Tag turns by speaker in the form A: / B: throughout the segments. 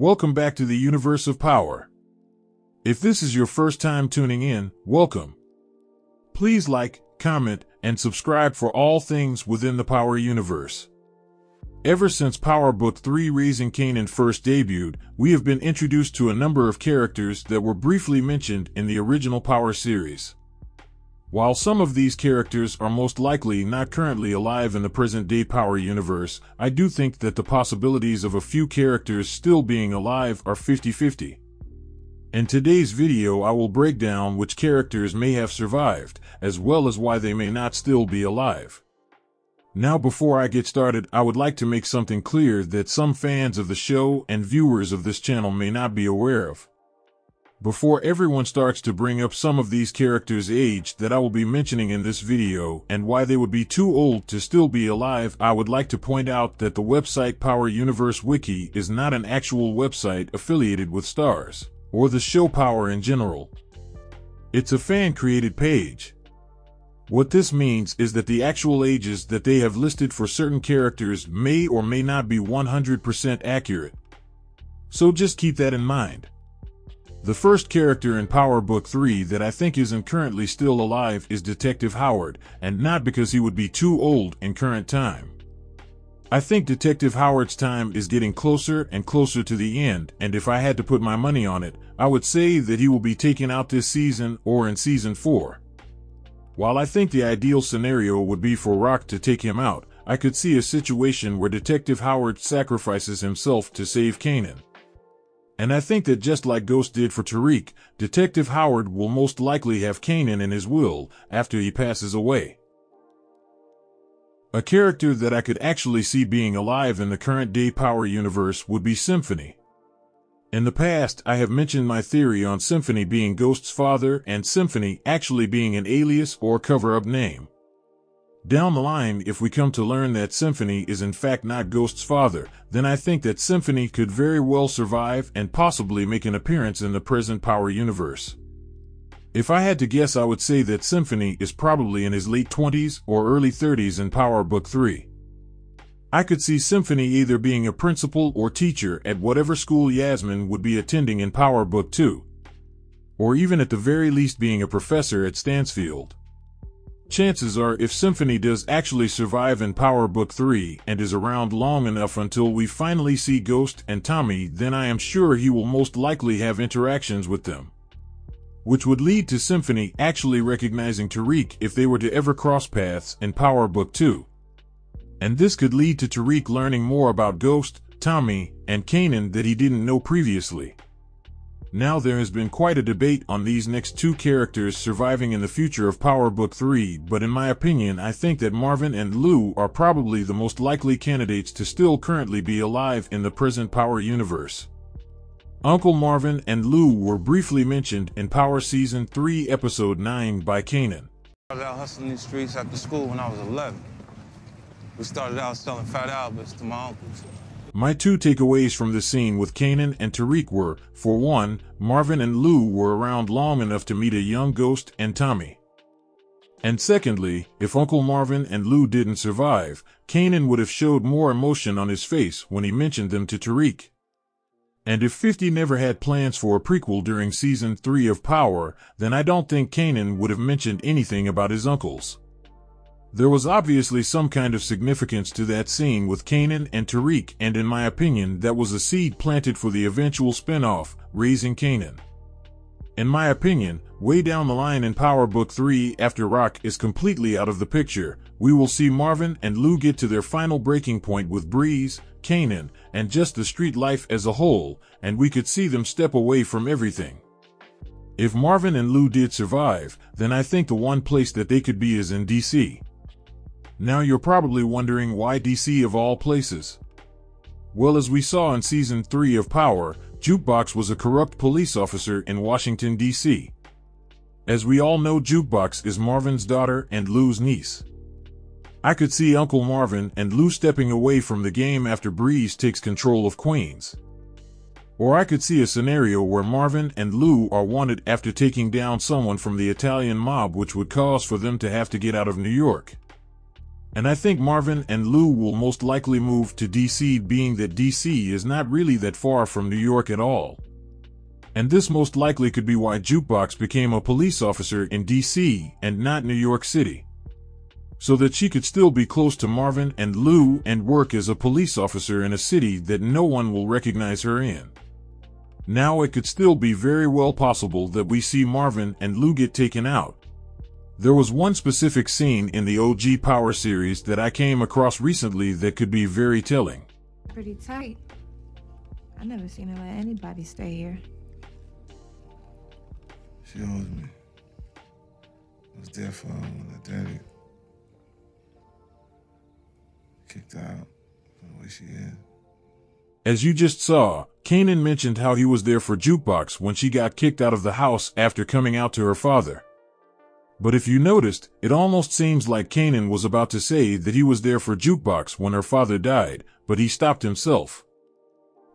A: Welcome back to the universe of power. If this is your first time tuning in, welcome. Please like, comment, and subscribe for all things within the Power universe. Ever since Power Book 3 Raising Kanan first debuted, we have been introduced to a number of characters that were briefly mentioned in the original Power series. While some of these characters are most likely not currently alive in the present-day Power universe, I do think that the possibilities of a few characters still being alive are 50-50. In today's video, I will break down which characters may have survived, as well as why they may not still be alive. Now, before I get started, I would like to make something clear that some fans of the show and viewers of this channel may not be aware of. Before everyone starts to bring up some of these characters' age that I will be mentioning in this video and why they would be too old to still be alive, I would like to point out that the website Power Universe Wiki is not an actual website affiliated with Stars, or the show Power in general. It's a fan-created page. What this means is that the actual ages that they have listed for certain characters may or may not be 100% accurate. So just keep that in mind. The first character in Power Book 3 that I think isn't currently still alive is Detective Howard, and not because he would be too old in current time. I think Detective Howard's time is getting closer and closer to the end, and if I had to put my money on it, I would say that he will be taken out this season or in Season 4. While I think the ideal scenario would be for Rock to take him out, I could see a situation where Detective Howard sacrifices himself to save Kanan. And I think that just like Ghost did for Tariq, Detective Howard will most likely have Kanan in his will after he passes away. A character that I could actually see being alive in the current-day Power universe would be Symphony. In the past, I have mentioned my theory on Symphony being Ghost's father and Symphony actually being an alias or cover-up name. Down the line, if we come to learn that Symphony is in fact not Ghost's father, then I think that Symphony could very well survive and possibly make an appearance in the present Power universe. If I had to guess, I would say that Symphony is probably in his late 20s or early 30s in Power Book 3. I could see Symphony either being a principal or teacher at whatever school Yasmin would be attending in Power Book 2, or even at the very least being a professor at Stansfield. Chances are, if Symphony does actually survive in Power Book 3 and is around long enough until we finally see Ghost and Tommy, then I am sure he will most likely have interactions with them, which would lead to Symphony actually recognizing Tariq if they were to ever cross paths in Power Book 2. And this could lead to Tariq learning more about Ghost, Tommy, and Kanan that he didn't know previously. Now, there has been quite a debate on these next two characters surviving in the future of Power Book 3, but in my opinion, I think that Marvin and Lou are probably the most likely candidates to still currently be alive in the present Power universe. Uncle Marvin and Lou were briefly mentioned in Power Season 3, Episode 9 by Kanan.
B: I started out hustling these streets after school when I was 11. We started out selling Fat Alberts to my uncles.
A: My two takeaways from the scene with Kanan and Tariq were, for one, Marvin and Lou were around long enough to meet a young Ghost and Tommy. And secondly, if Uncle Marvin and Lou didn't survive, Kanan would have showed more emotion on his face when he mentioned them to Tariq. And if 50 never had plans for a prequel during Season 3 of Power, then I don't think Kanan would have mentioned anything about his uncles. There was obviously some kind of significance to that scene with Kanan and Tariq, and in my opinion, that was a seed planted for the eventual spin-off, Raising Kanan. In my opinion, way down the line in Power Book 3, after Rock is completely out of the picture, we will see Marvin and Lou get to their final breaking point with Breeze, Kanan, and just the street life as a whole, and we could see them step away from everything. If Marvin and Lou did survive, then I think the one place that they could be is in DC. Now you're probably wondering why DC of all places. Well, as we saw in Season 3 of Power, Jukebox was a corrupt police officer in Washington, D.C. As we all know, Jukebox is Marvin's daughter and Lou's niece. I could see Uncle Marvin and Lou stepping away from the game after Breeze takes control of Queens. Or I could see a scenario where Marvin and Lou are wanted after taking down someone from the Italian mob, which would cause for them to have to get out of New York. And I think Marvin and Lou will most likely move to DC, being that DC is not really that far from New York at all. And this most likely could be why Jukebox became a police officer in DC and not New York City, so that she could still be close to Marvin and Lou and work as a police officer in a city that no one will recognize her in. Now it could still be very well possible that we see Marvin and Lou get taken out. There was one specific scene in the OG Power series that I came across recently that could be very telling.
C: Pretty tight. I never seen her let anybody stay here.
D: She owes me. I was there for her when her daddy kicked her out the way she is.
A: As you just saw, Kanan mentioned how he was there for Jukebox when she got kicked out of the house after coming out to her father. But if you noticed, it almost seems like Kanan was about to say that he was there for Jukebox when her father died, but he stopped himself.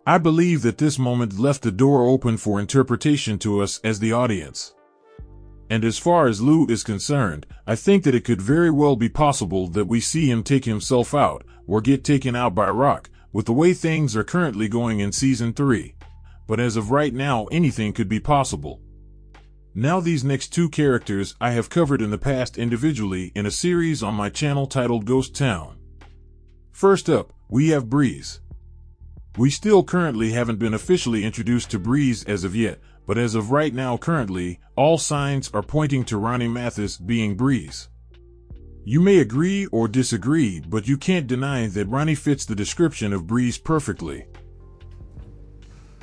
A: I believe that this moment left the door open for interpretation to us as the audience. And as far as Lou is concerned, I think that it could very well be possible that we see him take himself out, or get taken out by Rock, with the way things are currently going in Season 3. But as of right now, anything could be possible. Now these next two characters I have covered in the past individually in a series on my channel titled Ghost Town. First up, we have Breeze. We still currently haven't been officially introduced to Breeze as of yet, but as of right now currently, all signs are pointing to Ronnie Mathis being Breeze. You may agree or disagree, but you can't deny that Ronnie fits the description of Breeze perfectly.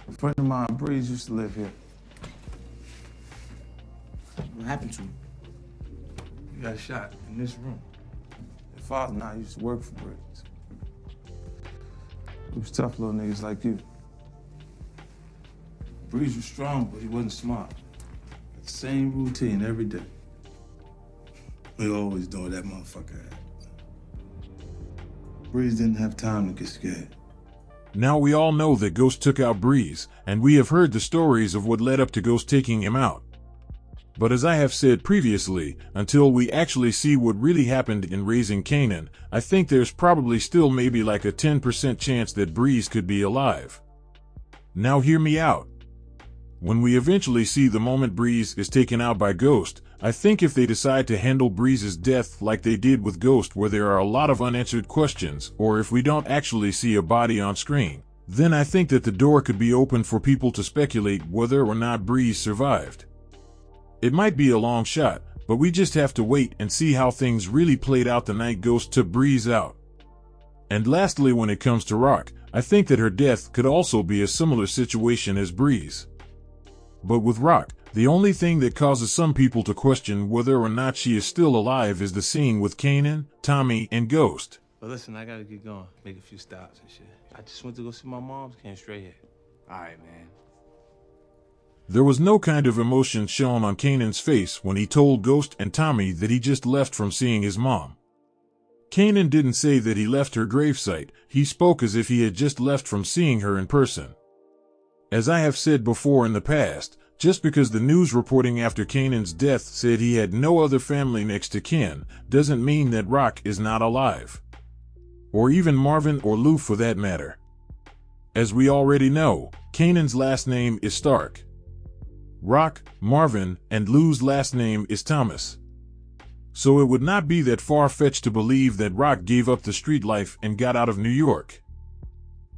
B: A friend of mine, Breeze, used to live here.
D: What happened to him?
B: He got shot in this room. His father and I used to work for Breeze. We was tough little niggas like you. Breeze was strong, but he wasn't smart. The same routine every day. We always doing that motherfucker had. Breeze didn't have time to get scared.
A: Now we all know that Ghost took out Breeze, and we have heard the stories of what led up to Ghost taking him out. But as I have said previously, until we actually see what really happened in raising Kanan, I think there's probably still maybe like a 10% chance that Breeze could be alive. Now hear me out. When we eventually see the moment Breeze is taken out by Ghost, I think if they decide to handle Breeze's death like they did with Ghost, where there are a lot of unanswered questions, or if we don't actually see a body on screen, then I think that the door could be open for people to speculate whether or not Breeze survived. It might be a long shot, but we just have to wait and see how things really played out the night Ghost took Breeze out. And lastly, when it comes to Rock, I think that her death could also be a similar situation as Breeze. But with Rock, the only thing that causes some people to question whether or not she is still alive is the scene with Kanan, Tommy, and Ghost.
B: But listen, I gotta get going, make a few stops and shit. I just went to go see my mom, came straight here.
D: All right, man.
A: There was no kind of emotion shown on Kanan's face when he told Ghost and Tommy that he just left from seeing his mom. Kanan didn't say that he left her gravesite, he spoke as if he had just left from seeing her in person. As I have said before in the past, just because the news reporting after Kanan's death said he had no other family next to kin, doesn't mean that Rock is not alive. Or even Marvin or Lou for that matter. As we already know, Kanan's last name is Stark. Rock, Marvin, and Lou's last name is Thomas. So it would not be that far-fetched to believe that Rock gave up the street life and got out of New York.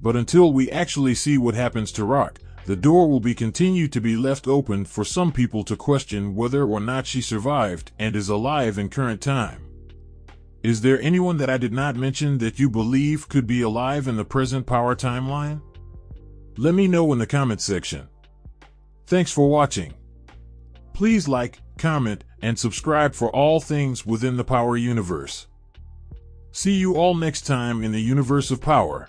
A: But until we actually see what happens to Rock, the door will continue to be left open for some people to question whether or not she survived and is alive in current time. Is there anyone that I did not mention that you believe could be alive in the present Power timeline? Let me know in the comment section. Thanks for watching. Please like, comment, and subscribe for all things within the Power universe. See you all next time in the universe of Power.